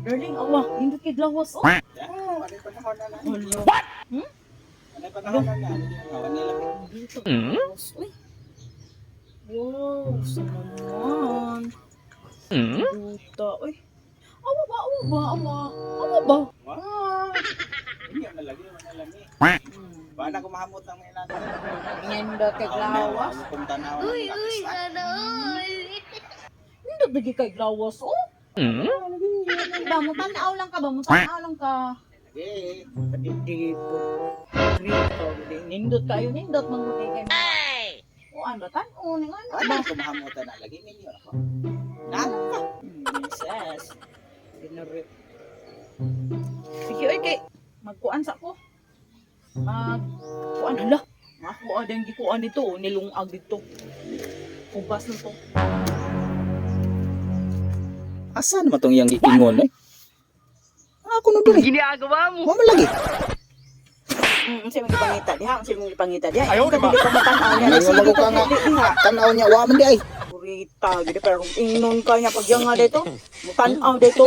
Darling, awa, hindi kay lawas. Oh. Ano yung panahon na lang? What? Ano yung panahon na lang? Ano yung lamig? Dito kay lawas. Uy. Wow, sama naman. Duta. Uy. Awa ba, awa ba, awa. Awa ba? Wow! Hindi ang nalagi, manalami. Bala ko mahamot ng ilan. Ngenda kay lawas. Ano kung tanawan ng lapis. Hindi bigay kay lawas. Oh. Ba mo tanaw lang ka ba? Mo tanaw lang ka. Lagi. Hindi po. Grito. Nindot kayo, nindot manguti kay mo. O ano, tanaw. Bala ko mahamutan na lagi. Milyon ako. Nalang ka. Yes. Dinarip. Sige, oy, kay. Magkuan sa ko. Magkuan, hala. Makuha din gikuan dito. Nilungag dito. Ubas na to. Asa naman itong iyang ingon eh? Ako na doon eh. Ginagawa mo. Huwag mo lagi. Ang siya mong ipangita diha. Ang siya mong ipangita diha. Ayaw na ba? Hindi ka matanaw niya. Ngayon mo ka nga. Tanaw niya. Huwag mo di ay. Kurita. Gede pero kung ingnon ka niya pag yung nga dito. Mutanaw dito.